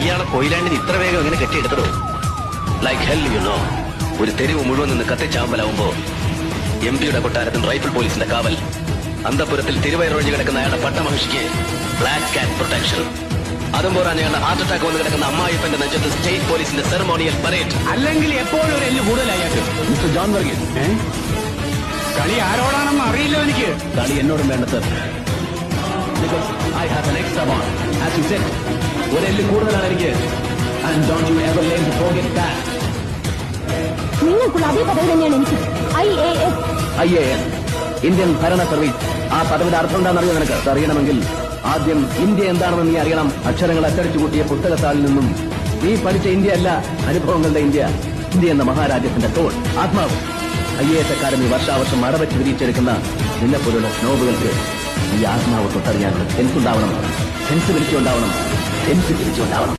ഇയാളെ കൊയിലാണ്ടിന് ഇത്ര വേഗം എങ്ങനെ കെട്ടിയെടുത്തതോ? Like hell you know. ഒരു തെരുവ് മുഴുവൻ നിന്ന് കത്തിച്ചാമ്പലാവുമ്പോ MP-യുടെ കൊട്ടാരത്തിന് റൈഫിൾ പോലീസിന്റെ കാവൽ, അന്തപുരത്തിൽ തിരുവയറൊഴിഞ്ഞ് കിടക്കുന്ന അയാളുടെ പട്ടമഹിഷിക്ക് ബ്ലാക്ക് കാറ്റ് പ്രൊട്ടക്ഷൻ, അതും പോരാൻ അയാളുടെ ഹാർട്ട് അറ്റാക്ക് വന്ന് കിടക്കുന്ന അമ്മായിപ്പന്റെ നെഞ്ചത്ത് സ്റ്റേറ്റ് പോലീസിന്റെ സെറമോണിയൽ പരേഡ്. അല്ലെങ്കിൽ എപ്പോഴും ഒരു എല്ല് കൂടുതലായിട്ട്. മിസ്റ്റർ ജോൺ വർഗീസ്, കളി ആരോടാണെന്ന് അറിയില്ല എനിക്ക്. കളി എന്നോടും വേണ്ട sir. Because I have an extra one. As you said, ഒരു എല്ല് കൂടുതലാണ് എനിക്ക്. And don't you ever learn to forget that. നിങ്ങൾക്കുള്ള അതേ പദവി തന്നെയാണ് എനിക്ക്. IAS, ഇന്ത്യൻ ഭരണ സർവീസ്. ആ പദവിയുടെ അർത്ഥം എന്താണെന്നറിയോ നിനക്ക്? അറിയണമെങ്കിൽ ആദ്യം ഇന്ത്യ എന്താണെന്ന് നീ അറിയണം. അക്ഷരങ്ങൾ അച്ചടിച്ചു കൂട്ടിയ പുസ്തകത്താളിൽ നിന്നും നീ പഠിച്ച ഇന്ത്യ അല്ല, അനുഭവങ്ങളുടെ ഇന്ത്യ. ഇന്ത്യ എന്ന മഹാരാജ്യത്തിന്റെ തോൾ, ആത്മാവ്. IAS അക്കാദമി വർഷാവർഷം അടവച്ച് വിരിച്ചെടുക്കുന്ന നിന്നെപ്പോലുള്ള സ്നോബുകൾക്ക് ഈ ആത്മാവ് തൊട്ടറിയാനുള്ള സെൻസ് ഉണ്ടാവണം, സെൻസിബിലിറ്റി ഉണ്ടാവണം, സെൻസിറ്റിവിറ്റി ഉണ്ടാവണം.